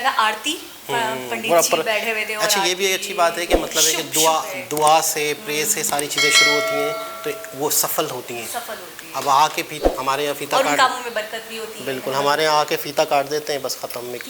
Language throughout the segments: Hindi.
था आरती, पंडित जी बैठे हुए थे। और अच्छा, ये भी एक अच्छी बात है कि मतलब है कि दुआ से, प्रे से सारी चीज़ें शुरू होती हैं तो वो सफल होती हैं। अब आके हमारे यहाँ फीता काट, कामों में बरकत भी होती है। बिल्कुल, हमारे यहाँ आके फीता काट देते हैं, बस खत्म। एक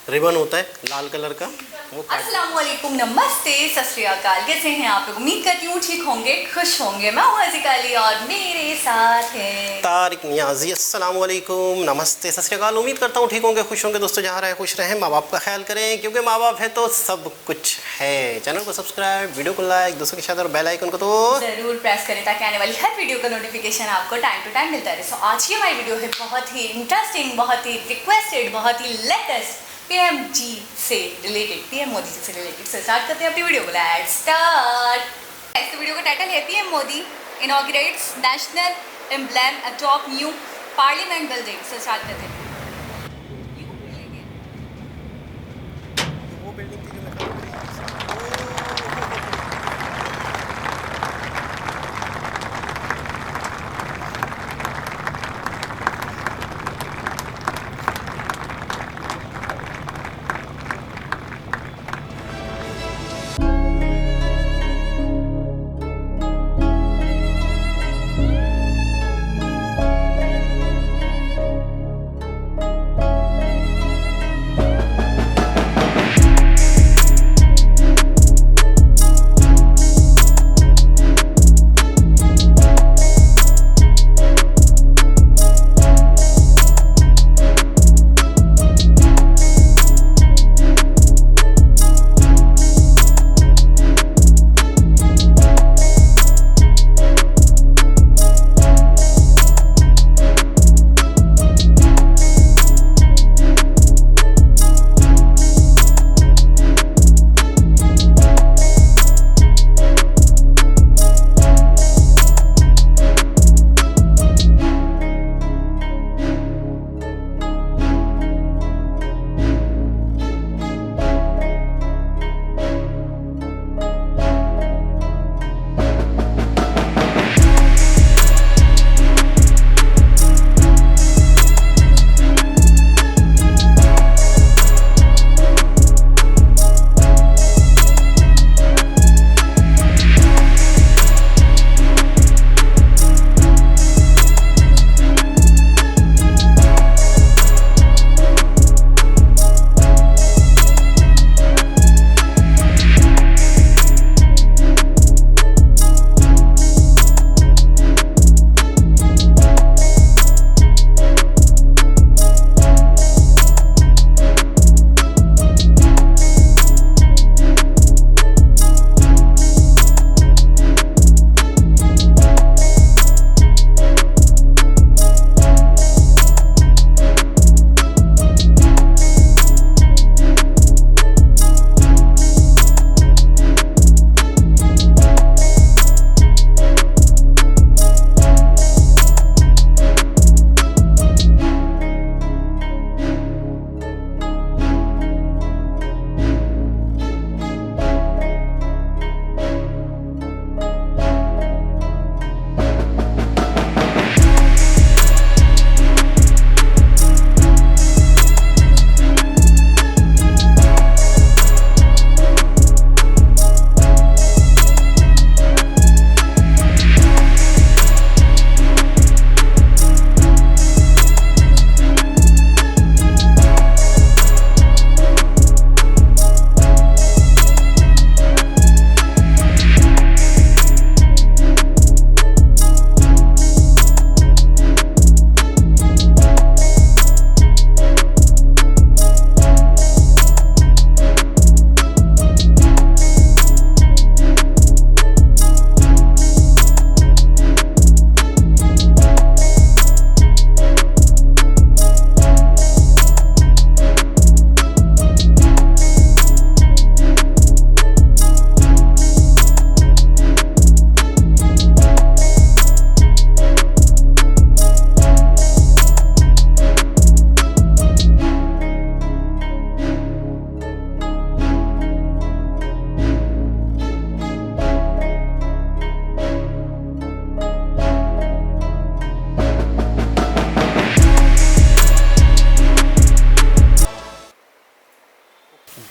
रिबन होता है लाल कलर का, वो अस्सलाम वालेकुम, नमस्ते, सत श्री अकाल। कैसे हैं आप लोग? उम्मीद करती हूँ ठीक होंगे, खुश होंगे। मैं हूँ हज़ीका अली और मेरे साथ है तारिक नियाजी। अस्सलाम वालेकुम, नमस्ते, सत श्री अकाल। उम्मीद करता हूँ ठीक होंगे, खुश होंगे। दोस्तों जहाँ रहे खुश रहें, माँ बाप का ख्याल करें, क्योंकि माँ बाप है तो सब कुछ है। चैनल को सब्सक्राइब, वीडियो को लाइक, दोस्तों के साथ और बेल आइकन को तो जरूर प्रेस करें ताकि आने वाली हर वीडियो का नोटिफिकेशन आपको टाइम टू टाइम मिलता रहे। सो आज की हमारी वीडियो है बहुत ही इंटरेस्टिंग, बहुत ही रिक्वेस्टेड, बहुत ही लेटेस्ट पीएम जी से रिलेटेड, पीएम मोदी जी से रिलेटेड। से स्टार्ट करते हैं अपनी वीडियो को। Let's start. इस वीडियो का टाइटल है PM Modi inaugurates national emblem atop new parliament building. से स्टार्ट करते हैं। वो बिल्डिंग थी जो मैं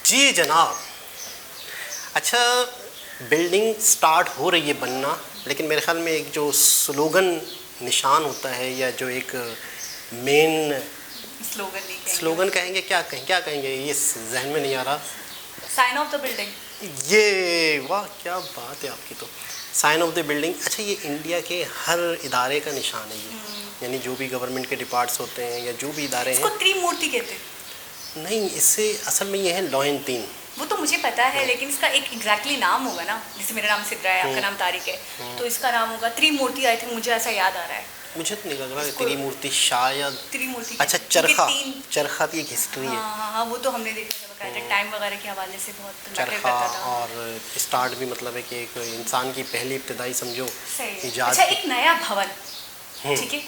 जी जनाब। अच्छा, बिल्डिंग स्टार्ट हो रही है बनना, लेकिन मेरे ख्याल में एक जो स्लोगन निशान होता है या जो एक मेन स्लोगन कहेंगे, क्या कहेंगे, ये जहन में नहीं आ रहा। Sign of the building. ये वाह, क्या बात है आपकी तो। Sign of the building. अच्छा, ये इंडिया के हर इदारे का निशान है ये, यानी जो भी गवर्नमेंट के डिपार्ट्स होते हैं या जो भी इदारे हैं। इसको त्रिमूर्ति कहते हैं। नहीं, इससे असल में ये है लॉ इन तीन। वो तो मुझे पता है, लेकिन इसका एक एग्जैक्टली नाम होगा ना। जैसे मेरा नाम सिद्रा है, आपका नाम तारिक है, तो इसका नाम होगा त्रिमूर्ति। आई थिंक मुझे ऐसा याद आ रहा है। मुझे तो नहीं लग रहा त्रिमूर्ति, शायद त्रिमूर्ति। अच्छा, चरखा की एक हिस्ट्री है। हाँ, वो तो हमने देखा था बकायदा, टाइम वगैरह के हवाले से बहुत मैटर चरखा। करता था। और स्टार्ट भी मतलब है कि एक इंसान की पहली इब्तदाई समझो इजाद। अच्छा, एक नया भवन, ठीक है।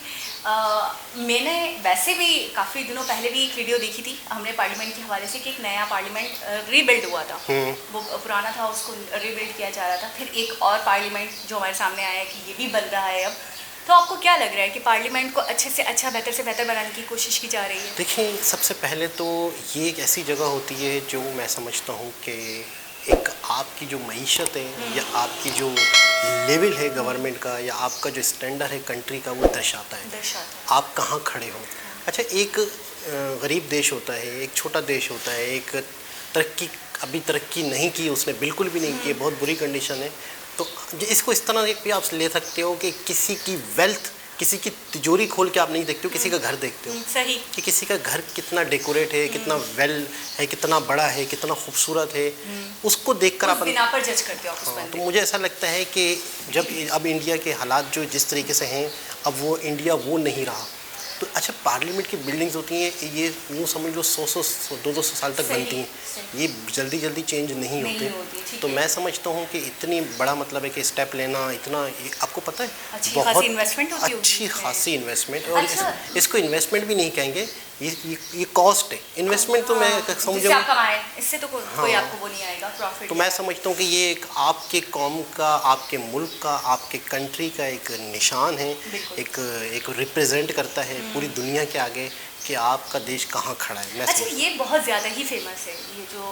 मैंने वैसे भी काफ़ी दिनों पहले भी एक वीडियो देखी थी हमने पार्लियामेंट के हवाले से कि एक नया पार्लियामेंट रीबिल्ड हुआ था। वो पुराना था, उसको रीबिल्ड किया जा रहा था। फिर एक और पार्लियामेंट जो हमारे सामने आया है कि ये भी बन रहा है अब। तो आपको क्या लग रहा है कि पार्लियामेंट को अच्छे से अच्छा, बेहतर से बेहतर बनाने की कोशिश की जा रही है? देखिए, सबसे पहले तो ये एक ऐसी जगह होती है जो मैं समझता हूँ कि एक आपकी जो मईशत है या आपकी जो लेवल है गवर्नमेंट का या आपका जो स्टैंडर्ड है कंट्री का, वो दर्शाता है आप कहाँ खड़े हो। अच्छा, एक गरीब देश होता है, एक छोटा देश होता है, एक अभी तरक्की नहीं की उसने, बिल्कुल भी नहीं की, बहुत बुरी कंडीशन है। तो इसको इस तरह भी आप ले सकते हो कि किसी की वेल्थ, किसी की तिजोरी खोल के आप नहीं देखते हो, किसी का घर देखते हो। सही। कि किसी का घर कितना डेकोरेट है, कितना वेल है, कितना बड़ा है, कितना खूबसूरत है, उसको देखकर आप बिना पर जज करते हो आप उस हाँ, बंदे। तो मुझे ऐसा लगता है कि जब अब इंडिया के हालात जो जिस तरीके से हैं, अब वो इंडिया वो नहीं रहा। तो अच्छा, पार्लियामेंट की बिल्डिंग्स होती हैं, ये यूँ समझ लो 100-200 साल तक बनती हैं, ये जल्दी चेंज नहीं होते। तो मैं समझता हूँ कि इतनी बड़ा मतलब है कि स्टेप लेना इतना, आपको पता है बहुत अच्छी खासी इन्वेस्टमेंट। और इसको इन्वेस्टमेंट भी नहीं कहेंगे, ये कॉस्ट है। इन्वेस्टमेंट तो मैं समझूँ इससे तो कोई आपको वो नहीं आएगा प्रॉफिट। तो मैं समझता हूँ कि ये एक आपके कौम का, आपके मुल्क का, आपके कंट्री का एक निशान है, एक रिप्रेजेंट करता है पूरी दुनिया के आगे कि आपका देश कहाँ खड़ा है। अच्छा, ये बहुत ज़्यादा ही फेमस है, ये जो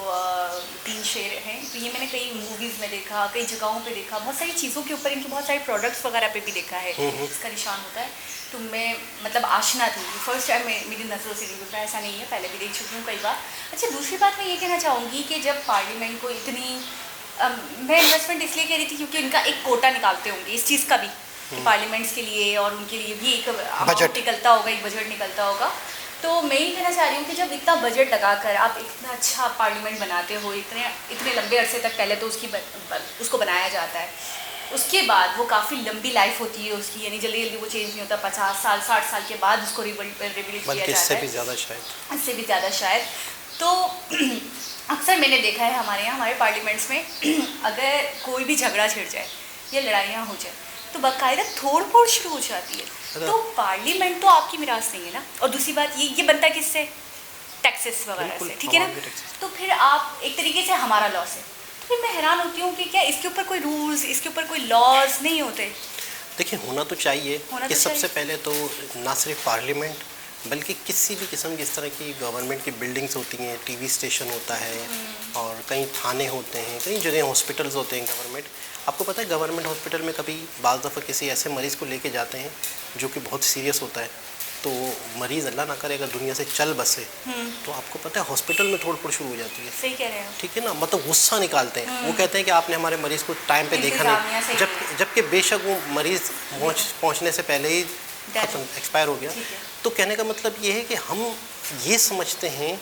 3 शेर हैं। तो ये मैंने कई मूवीज़ में देखा, कई जगहों पे देखा, बहुत सारी चीज़ों के ऊपर, इनके बहुत सारे प्रोडक्ट्स वगैरह पे भी देखा है इसका निशान होता है। तो मैं मतलब आशना थी, फर्स्ट टाइम मेरी नज़रों से नहीं गुजरा, ऐसा नहीं है, पहले भी देख चुकी हूँ कई बार। अच्छा, दूसरी बात मैं ये कहना चाहूँगी कि जब पार्लियामेंट को इतनी मैं इन्वेस्टमेंट इसलिए कह रही थी क्योंकि इनका एक कोटा निकालते होंगे इस चीज़ का भी, पार्लियामेंट्स के लिए और उनके लिए भी एक बजट निकलता होगा, एक बजट निकलता होगा। तो मैं ये कहना चाह रही हूँ कि जब इतना बजट लगाकर आप इतना अच्छा पार्लियामेंट बनाते हो, इतने लंबे अरसे तक पहले तो उसको बनाया जाता है, उसके बाद वो काफ़ी लंबी लाइफ होती है उसकी, यानी जल्दी वो चेंज नहीं होता। 50 साल 60 साल के बाद उसको रिबिल्ड किया जाता है, इससे भी ज़्यादा शायद। तो अक्सर मैंने देखा है हमारे यहाँ, हमारे पार्लियामेंट्स में अगर कोई भी झगड़ा छिड़ जाए या लड़ाइयाँ हो जाए तो बाकायदा तोड़ फोड़ शुरू हो जाती है। तो पार्लियामेंट तो आपकी मिरास नहीं है ना। और दूसरी बात ये बनता किससे? टैक्सेस वगैरह से, ठीक है ना। तो फिर आप एक तरीके से हमारा लॉस है। तो फिर मैं हैरान होती हूँ कि क्या इसके ऊपर कोई रूल्स, इसके ऊपर कोई लॉज नहीं होते? देखिए, होना तो चाहिए कि सबसे पहले तो ना सिर्फ पार्लियामेंट बल्कि किसी भी किस्म की इस तरह की गवर्नमेंट की बिल्डिंग्स होती हैं, टीवी स्टेशन होता है और कई थाने होते हैं, कई जगह हॉस्पिटल्स होते हैं गवर्नमेंट। आपको पता है गवर्नमेंट हॉस्पिटल में कभी बाज़ दफ़ा किसी ऐसे मरीज़ को लेके जाते हैं जो कि बहुत सीरियस होता है, तो मरीज़ अल्लाह ना करे अगर दुनिया से चल बसे तो आपको पता है हॉस्पिटल में तोड़ फोड़ शुरू हो जाती है। सही कह रहे हैं, ठीक है ना। मतलब गुस्सा निकालते हैं, वो कहते हैं कि आपने हमारे मरीज़ को टाइम पे देखा नहीं, जबकि बेशक वो मरीज़ पहुँचने से पहले ही एक्सपायर हो गया। तो कहने का मतलब ये है कि हम ये समझते हैं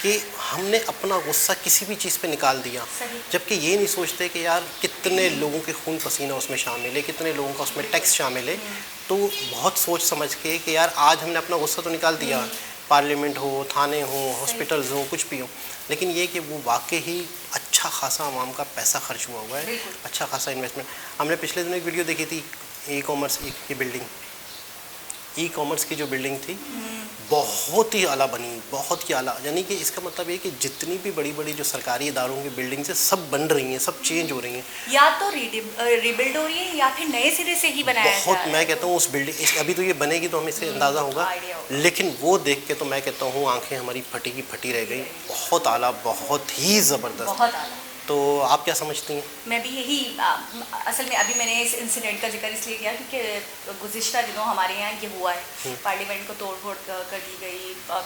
कि हमने अपना गुस्सा किसी भी चीज़ पे निकाल दिया, जबकि ये नहीं सोचते कि यार कितने लोगों के खून पसीना उसमें शामिल है, कितने लोगों का उसमें टैक्स शामिल है। तो बहुत सोच समझ के कि यार आज हमने अपना गुस्सा तो निकाल दिया, पार्लियामेंट हो, थाने हो, हॉस्पिटल्स हो, कुछ भी हो, लेकिन ये कि वो वाकई ही अच्छा खासा आवाम का पैसा खर्च हुआ है, अच्छा खासा इन्वेस्टमेंट। हमने पिछले दिनों एक वीडियो देखी थी ई-कॉमर्स की बिल्डिंग, ई कॉमर्स की जो बिल्डिंग थी बहुत ही आला बनी, बहुत ही आला। यानी कि इसका मतलब ये कि जितनी भी बड़ी बड़ी जो सरकारी इदारों की बिल्डिंग्स है सब बन रही हैं, सब चेंज हो रही हैं, या तो रिबिल्ड हो रही है या फिर नए सिरे से ही बनाया जा बहुत। रहा मैं है। कहता हूँ उस बिल्डिंग अभी तो ये बनेगी तो हमें इससे अंदाज़ा होगा, आइडिया होगा। लेकिन वो देख के तो मैं कहता हूँ आंखें हमारी फटी की फटी रह गई। बहुत आला, बहुत ही ज़बरदस्त। बहुत आला। तो आप क्या समझती हैं? मैं भी यही असल में अभी मैंने इस इंसिडेंट का जिक्र इसलिए किया क्योंकि गुज़िश्ता दिनों हमारे यहाँ ये हुआ है, पार्लियामेंट को तोड़ फोड़ कर दी गई,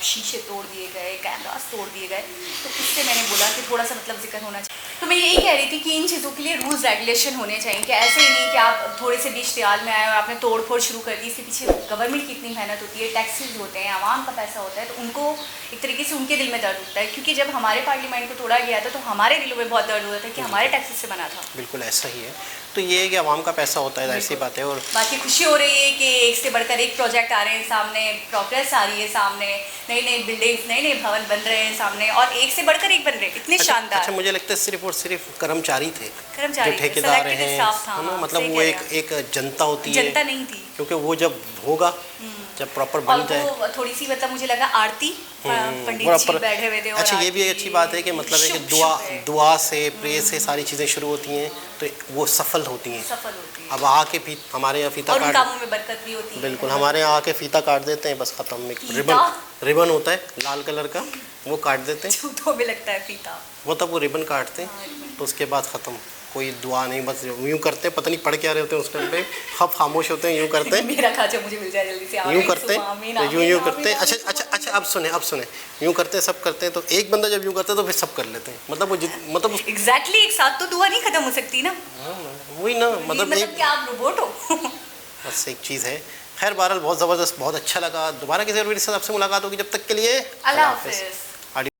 शीशे तोड़ दिए गए, कैमरास तोड़ दिए गए। तो इससे मैंने बोला कि थोड़ा सा मतलब जिक्र होना चाहिए। तो मैं यही कह रही थी कि इन चीज़ों के लिए रूल्स रेगुलेशन होने चाहिए, कि ऐसे ही नहीं कि आप थोड़े से भी इश्तिहाल में आए और आपने तोड़ फोड़ शुरू कर दी। इसके पीछे गवर्नमेंट की इतनी मेहनत होती है, टैक्सेस होते हैं, आवाम का पैसा होता है, तो उनको एक तरीके से उनके दिल में दर्द होता है। क्योंकि जब हमारे पार्लियामेंट को तोड़ा गया था तो हमारे दिलों में बहुत दर्द होता था कि हमारे टैक्सेस से बना था। बिल्कुल ऐसा ही है। तो ये है कि आवाम का पैसा होता है, जाहिर सी बात है। और बाकी खुशी हो रही है कि एक से बढ़कर एक प्रोजेक्ट आ रहे हैं सामने, प्रोग्रेस आ रही है सामने, नई नई बिल्डिंग्स, नए नए भवन बन रहे हैं सामने, और एक से बढ़कर एक बन रहे हैं, इतने शानदार। अच्छा, मुझे लगता है सिर्फ और सिर्फ कर्मचारी थे, कर्मचारी जो ठेकेदार selected हैं, staff था, है ना, हाँ, मतलब सही वो कह रहे एक जनता होती है, जनता नहीं थी। क्योंकि वो जब होगा, जब प्रॉपर और बन जाए, वो थोड़ी सी मतलब मुझे लगा आरती, पंडित जी प्रॉपर। बैठे हुए थे। और अच्छा, ये भी एक अच्छी बात है कि मतलब है कि शुभ दुआ है, दुआ से, प्रे से सारी चीज़ें शुरू होती हैं तो वो सफल होती हैं। सफल होती है, अब आके हमारे यहाँ फीता और उन काट, कामों में बरकत भी होती है। बिल्कुल हमारे यहाँ आके फीता काट देते हैं, बस ख़त्म। एक फीता? रिबन होता है लाल कलर का, वो काट देते हैं, जूतों में लगता है फीता। वो तब वो रिबन काटते हैं, तो उसके बाद ख़त्म, कोई दुआ नहीं, बस यूँ करते हैं, पता नहीं पढ़ क्या रहे होते हैं उस टाइम पे, खब खामोश होते हैं, यूँ करते हैं, मेरा खाजा मुझे मिल जाए जल्दी से, यूँ करते हैं, यूँ करते हैं। अच्छा, अब सुने, यूँ करते हैं, सब करते हैं, तो एक बंदा जब यूँ करता है तो फिर सब कर लेते हैं, मतलब वो मतलब एग्जैक्टली एक साथ तो दुआ नहीं खत्म हो सकती ना। वही ना, मतलब मतलब क्या आप रोबोट हो? बस एक चीज़ है। खैर बहरहाल बहुत ज़बरदस्त, बहुत अच्छा लगा। दोबारा किसी और वीडियो के साथ आपसे मुलाकात होगी, जब तक के लिए अल्लाह हाफिज़।